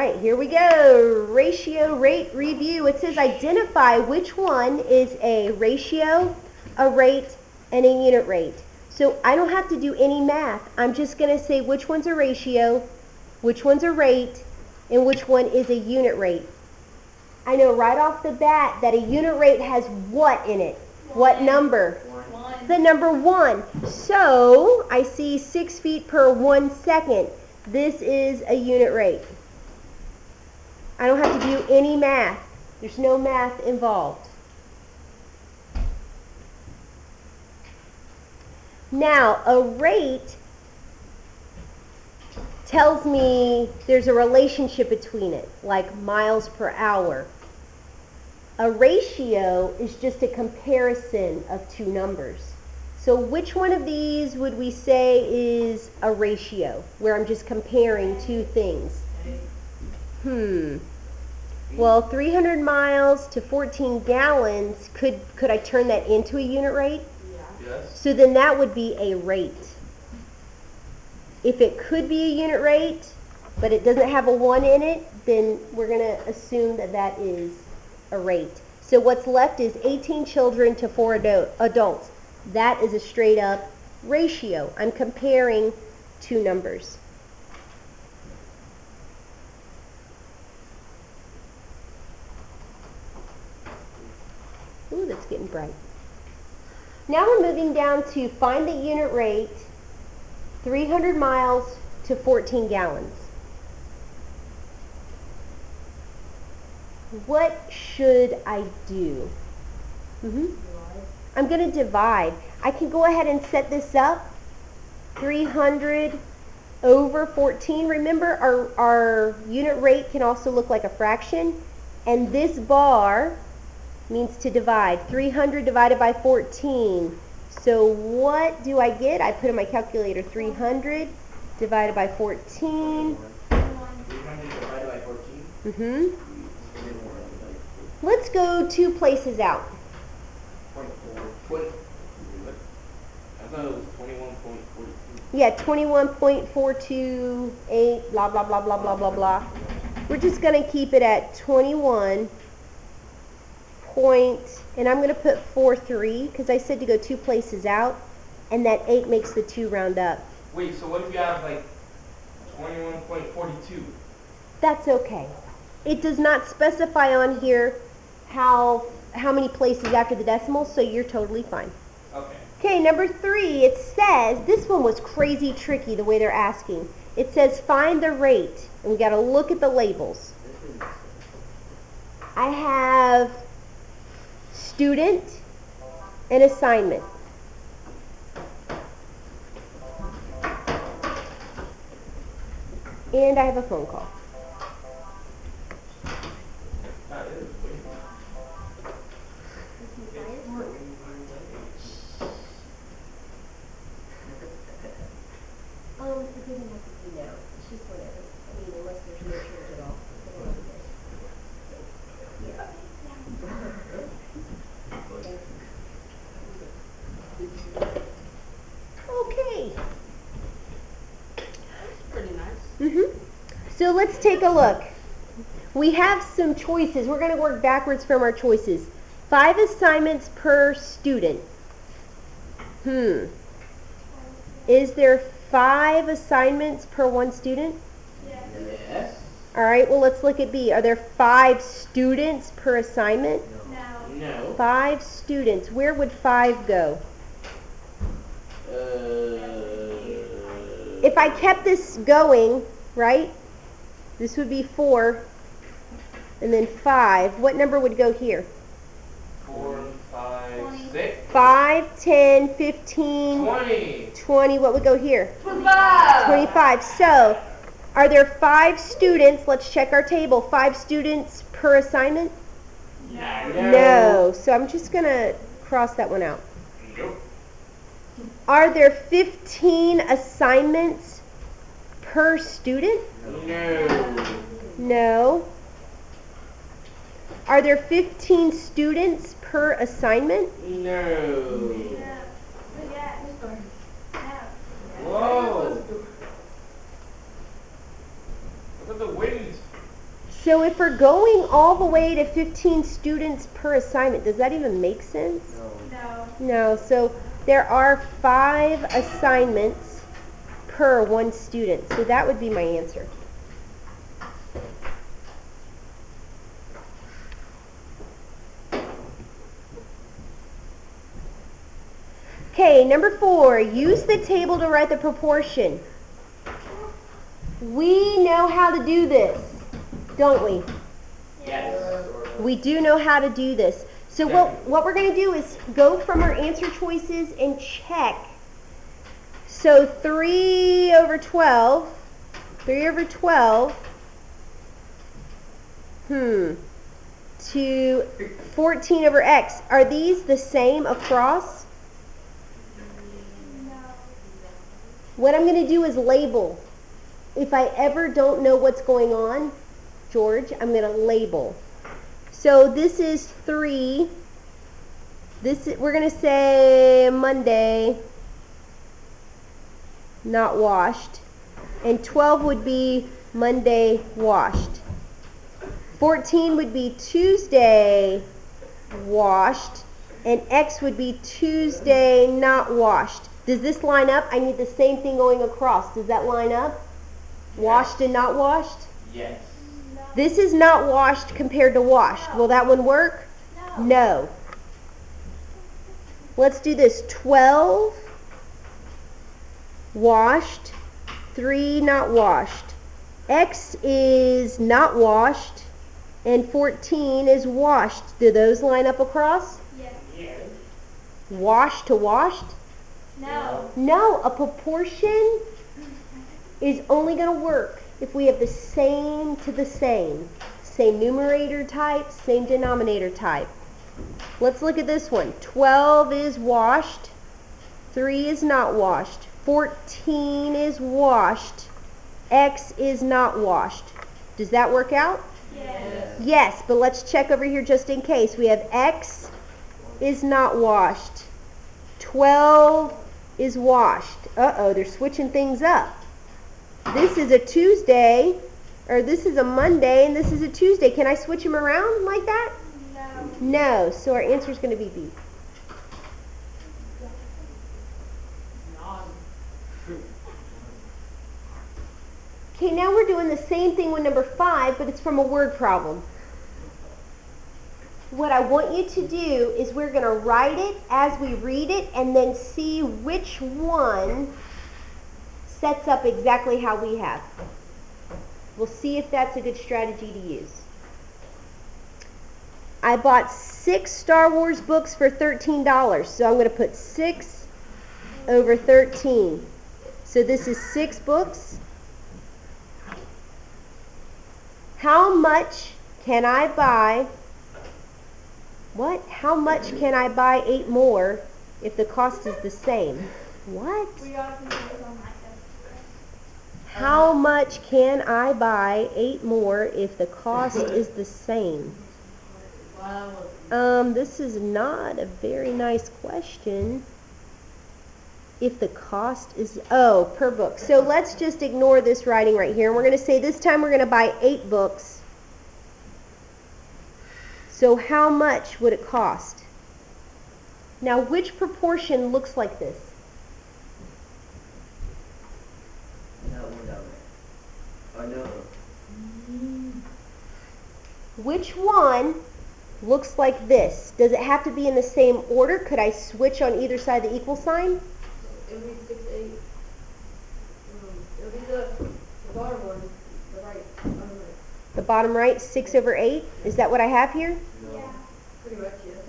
right, here we go. Ratio rate review. It says identify which one is a ratio, a rate, and a unit rate. So I don't have to do any math. I'm just going to say which one's a ratio, which one's a rate, and which one is a unit rate. I know right off the bat that a unit rate has what in it? What number? 1. The number 1. So I see 6 feet per 1 second. This is a unit rate. I don't have to do any math. There's no math involved. Now, a rate tells me there's a relationship between it, like miles per hour. A ratio is just a comparison of two numbers. So which one of these would we say is a ratio, where I'm just comparing two things? Well, 300 miles to 14 gallons, could I turn that into a unit rate? Yeah. Yes. So then that would be a rate. If it could be a unit rate, but it doesn't have a 1 in it, then we're going to assume that that is a rate. So what's left is 18 children to 4 adults. That is a straight up ratio. I'm comparing two numbers. Ooh, that's getting bright. Now we're moving down to find the unit rate, 300 miles to 14 gallons. What should I do? I'm going to divide. I can go ahead and set this up. 300 over 14. Remember, our unit rate can also look like a fraction. And this bar means to divide. 300 divided by 14. So what do I get? I put in my calculator 300 divided by 14. 300 divided by 14? Let's go 2 places out. 0.4. I thought it was 21.42. Yeah, 21.428, blah, blah, blah, blah, blah, blah, blah. We're just going to keep it at 21 point, and I'm going to put 43 because I said to go 2 places out, and that 8 makes the 2 round up. Wait, so what if you have like 21.42? That's okay. It does not specify on here how many places after the decimal, so you're totally fine. Okay. Okay, number 3, it says, this one was crazy tricky the way they're asking. It says find the rate, and we got to look at the labels. I have student and assignment. And I have a phone call. It doesn't have to be now. It's just whatever. I mean, unless there's no change at all. Okay. That's pretty nice. So let's take a look. We have some choices. We're going to work backwards from our choices. 5 assignments per student. Is there 5 assignments per 1 student? Yes. All right, well, let's look at B. Are there 5 students per assignment? No. 5 students. Where would 5 go? If I kept this going, right, this would be 4, and then 5. What number would go here? 4, 5, 6. 5, 10, 15, 20. 20. What would go here? 25. 25. So, are there 5 students? Let's check our table. 5 students per assignment? No. So I'm just going to cross that one out. Nope. Are there 15 assignments per student? No. No. Are there 15 students per assignment? No. Whoa. Look at the wings. So if we're going all the way to 15 students per assignment, does that even make sense? No. No, so there are 5 assignments per 1 student. So that would be my answer. Okay, number 4, use the table to write the proportion. We know how to do this, don't we? Yes. We do know how to do this. So what we're going to do is go from our answer choices and check. So 3 over 12, to 14 over x. Are these the same across? No. What I'm going to do is label. If I ever don't know what's going on, George, I'm going to label. So this is 3. We're going to say Monday, not washed. And 12 would be Monday washed. 14 would be Tuesday washed. And X would be Tuesday not washed. Does this line up? I need the same thing going across. Does that line up? Washed and not washed? Yes. No. This is not washed compared to washed. Will that one work? No. No. Let's do this. 12 washed, 3 not washed. X is not washed, and 14 is washed. Do those line up across? Yes. Yes. Washed to washed? No. No, a proportion is only going to work if we have the same to the same. Same numerator type, same denominator type. Let's look at this one. 12 is washed. 3 is not washed. 14 is washed. X is not washed. Does that work out? Yes. Yes, but let's check over here just in case. We have X is not washed. 12 is washed. Uh-oh, they're switching things up. This is a Tuesday, or this is a Monday, and this is a Tuesday. Can I switch them around like that? No. No, so our answer is going to be B. Okay, now we're doing the same thing with number 5, but it's from a word problem. What I want you to do is we're going to write it as we read it and then see which one sets up exactly how we have. We'll see if that's a good strategy to use. I bought 6 Star Wars books for $13, so I'm going to put 6 over 13. So this is 6 books. How much can I buy? What? How much can I buy 8 more if the cost is the same? What? We ought to do this on my test. How much can I buy 8 more if the cost is the same? This is not a very nice question. If the cost is, per book. So let's just ignore this writing right here. And we're going to say this time we're going to buy 8 books. So how much would it cost? Now, which proportion looks like this? Which one looks like this? Does it have to be in the same order? Could I switch on either side of the equal sign? It would be 6, 8. It would be the bottom one, the right, bottom right. The bottom right, 6 over 8. Is that what I have here? Yeah. Pretty much, yes.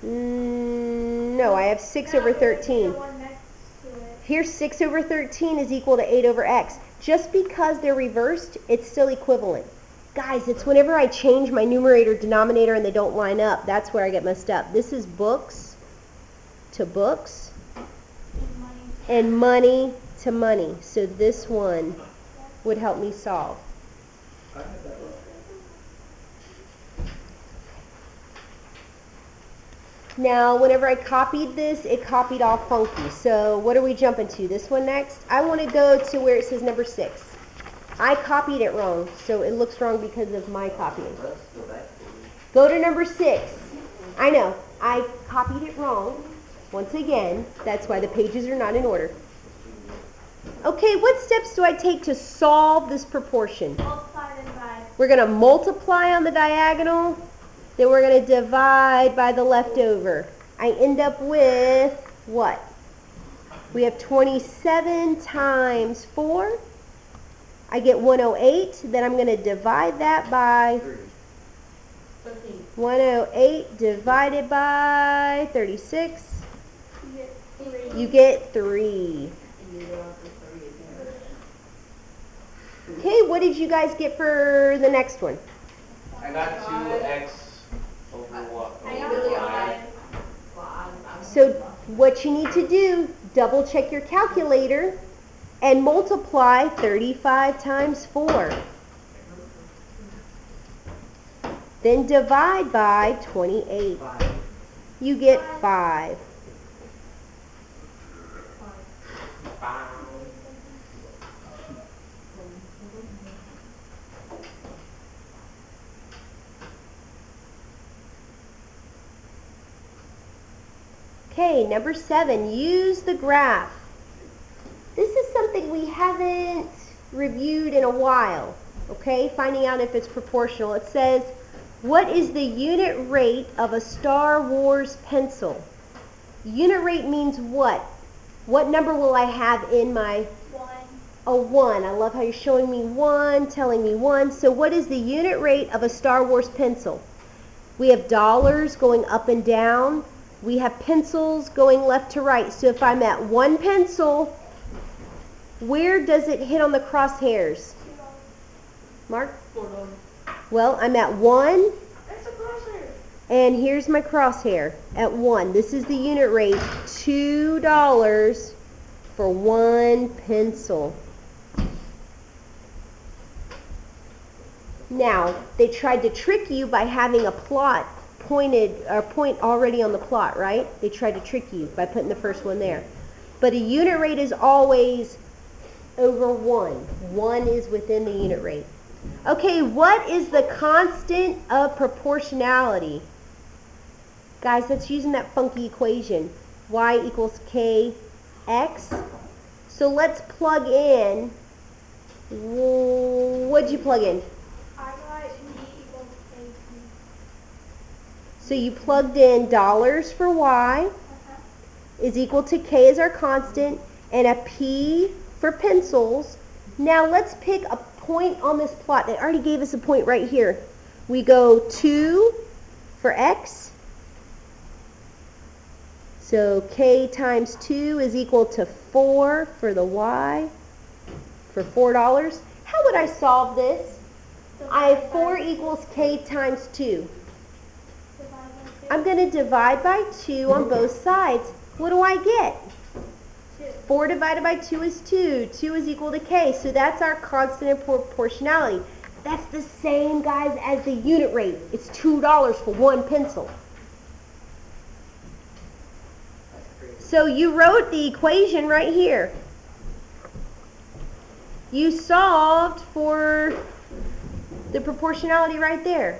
No, I have 6 over The 13. one next to it. Here, 6 over 13 is equal to 8 over x. Just because they're reversed, it's still equivalent. Guys, it's whenever I change my numerator, denominator, and they don't line up, that's where I get messed up. This is books to books And money. and money to money. So this one would help me solve. Now, whenever I copied this, it copied all funky. So what are we jumping to? This one next? I want to go to where it says number 6. I copied it wrong, so it looks wrong because of my copying. Let's go back. Go to number 6. I know, I copied it wrong. Once again, that's why the pages are not in order. Okay, what steps do I take to solve this proportion? Multiply and divide. We're going to multiply on the diagonal, then we're going to divide by the leftover. I end up with what? We have 27 times 4. I get 108, then I'm going to divide that by 13. 108 divided by 36. You get 3. You get 3. And you go out to 3 again. Okay, what did you guys get for the next one? I got 2x over what? I over got y. 5. Well, I'm So what you need to do, double check your calculator and multiply 35 times 4. Then divide by 28. You get 5. Okay, number 7, use the graph. This is something we haven't reviewed in a while, okay? Finding out if it's proportional. It says, what is the unit rate of a Star Wars pencil? Unit rate means what? What number will I have in my 1. a 1? I love how you're showing me 1, telling me 1. So what is the unit rate of a Star Wars pencil? We have dollars going up and down. We have pencils going left to right. So if I'm at 1 pencil, where does it hit on the crosshairs? Mark? $4. Well, I'm at 1, That's a crosshair. and here's my crosshair at 1. This is the unit rate, $2 for 1 pencil. Now, they tried to trick you by having a plot point already on the plot, right? They tried to trick you by putting the first one there. But a unit rate is always over 1. 1 is within the unit rate. Okay, what is the constant of proportionality? Guys, that's using that funky equation. Y equals kx. So let's plug in. What'd you plug in? I got B equals KT. So you plugged in dollars for y is equal to k as our constant and a p for pencils. Now let's pick a point on this plot. They already gave us a point right here. We go 2 for x. So k times 2 is equal to 4 for the y, for $4. How would I solve this? I have 4 equals k times 2. Divide by 2. I'm going to divide by 2 on both sides. What do I get? 2. 4 divided by 2 is 2. 2 is equal to k. So that's our constant in proportionality. That's the same, guys, as the unit rate. It's $2 for 1 pencil. So you wrote the equation right here. You solved for the proportionality right there.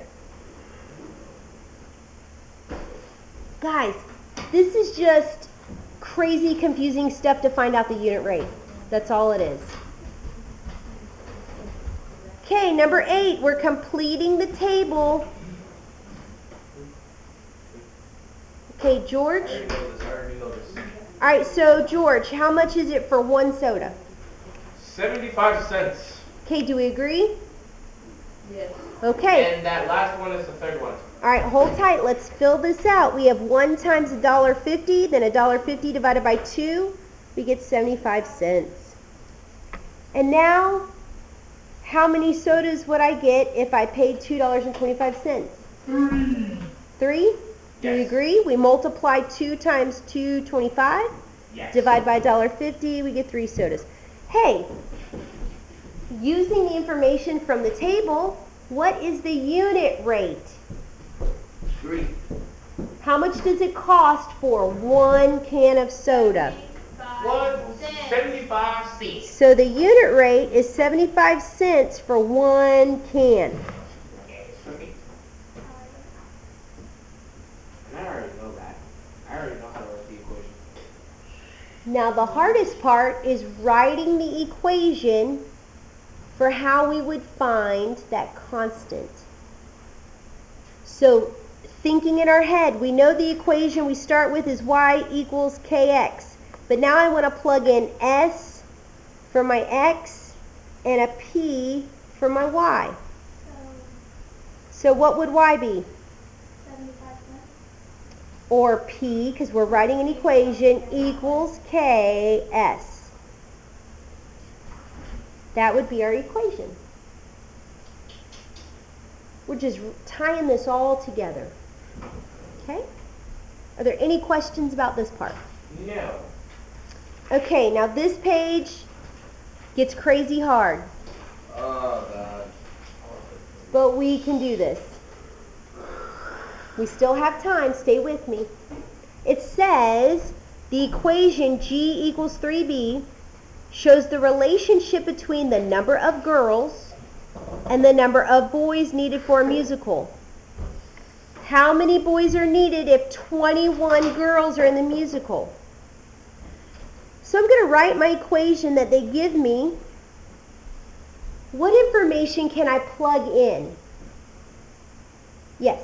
Guys, this is just crazy confusing stuff to find out the unit rate. That's all it is. Okay, number 8, we're completing the table. Okay, George. I already know this. I already know this. All right, so George, how much is it for 1 soda? 75 cents. Okay, do we agree? Yes. Okay. And that last one is the third one. All right, hold tight. Let's fill this out. We have 1 times $1.50, then $1.50 divided by 2. We get 75 cents. And now, how many sodas would I get if I paid $2.25? 3? Do you Yes. agree? We multiply 2 times $2.25. Yes. Divide by $1.50, we get 3 sodas. Hey, using the information from the table, what is the unit rate? 3. How much does it cost for 1 can of soda? 5. 75 cents. So the unit rate is 75 cents for 1 can. And I already know that. I already know how to write the equation. Now the hardest part is writing the equation for how we would find that constant. So thinking in our head, we know the equation we start with is y equals kx. But now I want to plug in s for my x and a p for my y. So what would y be? 75 cents. Or p, because we're writing an equation, equals ks. That would be our equation. We're just tying this all together. Okay? Are there any questions about this part? No. Okay, now this page gets crazy hard, Oh, God. but we can do this. We still have time, stay with me. It says the equation G equals 3b shows the relationship between the number of girls and the number of boys needed for a musical. How many boys are needed if 21 girls are in the musical? So I'm going to write my equation that they give me. What information can I plug in? Yes.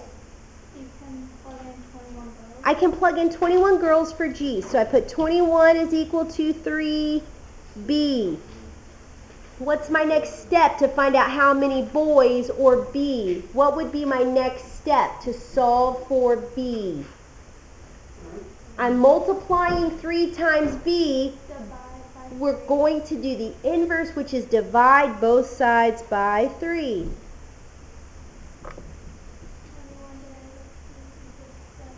You can plug in 21 girls. I can plug in 21 girls for G. So I put 21 is equal to 3B. What's my next step to find out how many boys or B? What would be my next step to solve for B? I'm multiplying 3 times B. Divide by We're going to do the inverse, which is divide both sides by 3. 21 divided by 7.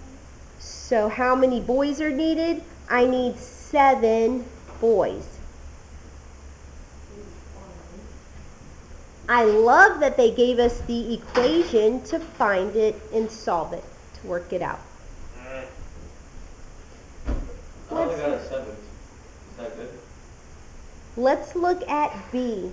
So how many boys are needed? I need 7 boys. I love that they gave us the equation to find it and solve it, to work it out. I only got a 7. Is that good? Let's look at B.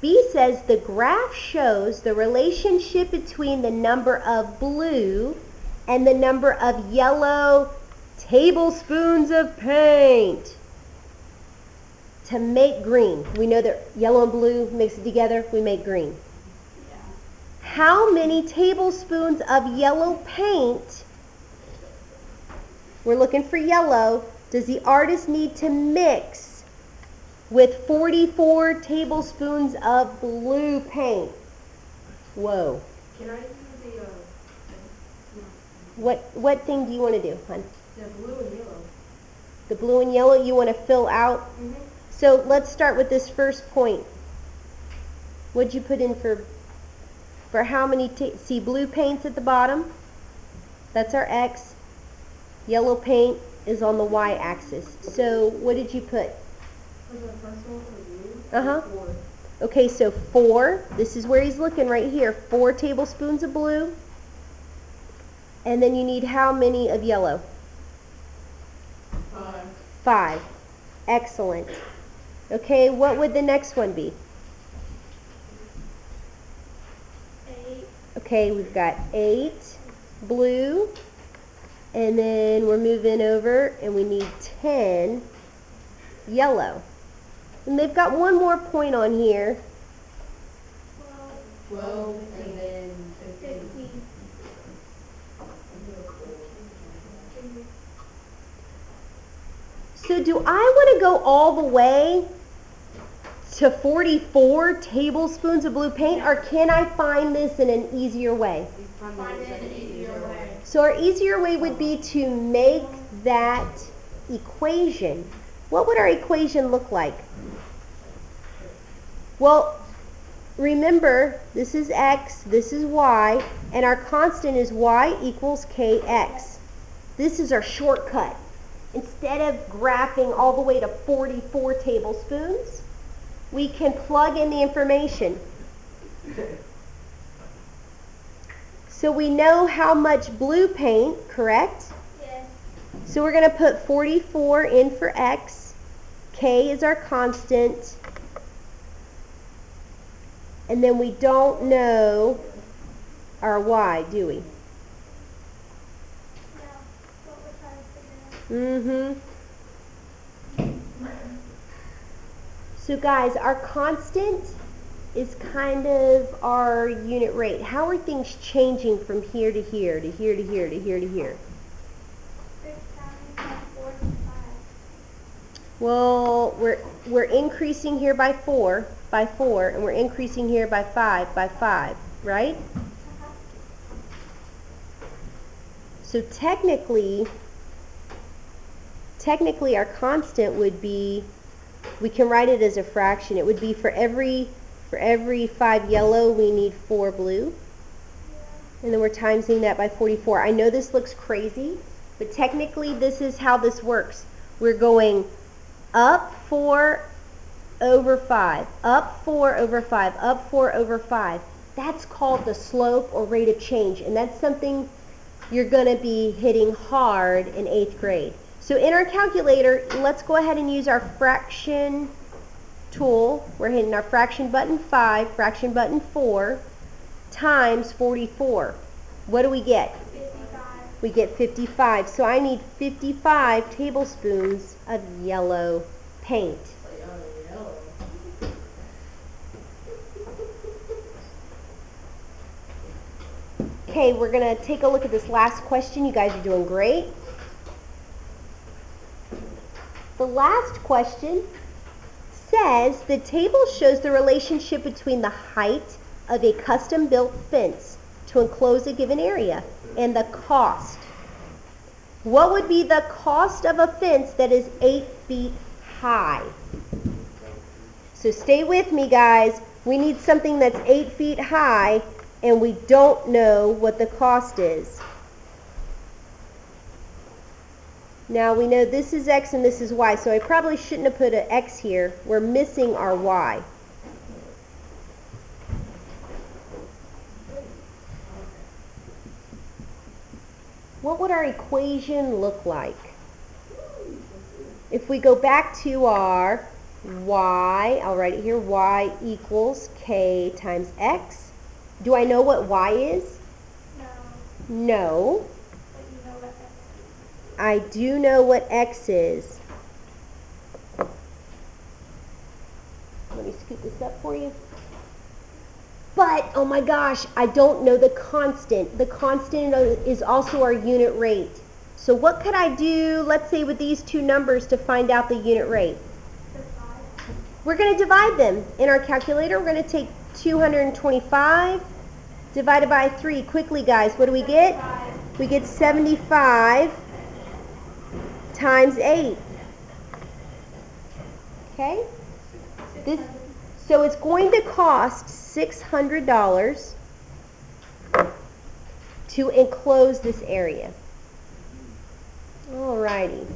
B says the graph shows the relationship between the number of blue and the number of yellow tablespoons of paint to make green. We know that yellow and blue mixed together, we make green. How many tablespoons of yellow paint, we're looking for yellow, does the artist need to mix with 44 tablespoons of blue paint? Whoa. Can I do the, What thing do you want to do, hon? the blue and yellow? The blue and yellow you want to fill out? Mm-hmm. So let's start with this first point. What'd you put in for how many, see blue paint's at the bottom? That's our X. Yellow paint is on the Y axis. So what did you put? For the first one, for blue? Uh-huh. 4. Okay, so 4, this is where he's looking right here, 4 tablespoons of blue. And then you need how many of yellow? 5. 5. Excellent. Okay, what would the next one be? 8. Okay, we've got 8 blue, and then we're moving over and we need 10 yellow. And they've got one more point on here. 12. 12 and then 15. 15. So do I want to go all the way to 44 tablespoons of blue paint, or can I find this in an easier way? Find it an easier way. So our easier way would be to make that equation. What would our equation look like? Well, remember, this is x, this is y, and our constant is y equals kx. This is our shortcut. Instead of graphing all the way to 44 tablespoons, we can plug in the information. So we know how much blue paint, correct? Yes. So we're going to put 44 in for x. K is our constant. And then we don't know our y, do we? Yeah. What we're trying to figure out. So guys, our constant is kind of our unit rate. How are things changing from here to here, to here to here, to here to here? 6 times 4 to 5. Well, we're increasing here by 4, and we're increasing here by 5, right? So technically our constant would be, we can write it as a fraction. It would be for every 5 yellow, we need 4 blue. And then we're timesing that by 44. I know this looks crazy, but technically this is how this works. We're going up 4 over 5, up 4 over 5, up 4 over 5. That's called the slope or rate of change, and that's something you're going to be hitting hard in 8th grade. So in our calculator, let's go ahead and use our fraction tool. We're hitting our fraction button 5, fraction button 4, times 44. What do we get? 55. We get 55. So I need 55 tablespoons of yellow paint. Okay, we're going to take a look at this last question. You guys are doing great. The last question says the table shows the relationship between the height of a custom-built fence to enclose a given area and the cost. What would be the cost of a fence that is 8 feet high? So stay with me, guys. We need something that's 8 feet high, and we don't know what the cost is. Now we know this is x and this is y, so I probably shouldn't have put an x here. We're missing our y. What would our equation look like? If we go back to our y, I'll write it here, y equals k times x. Do I know what y is? No. No. But you know what X is. I do know what x is. Let me scoop this up for you. But, oh my gosh, I don't know the constant. The constant is also our unit rate. So what could I do, let's say, with these two numbers to find out the unit rate? We're going to divide them. In our calculator, we're going to take 225 divided by 3. Quickly, guys, what do we get? We get 75 times 8. Okay? So it's going to cost $600 to enclose this area. Alrighty.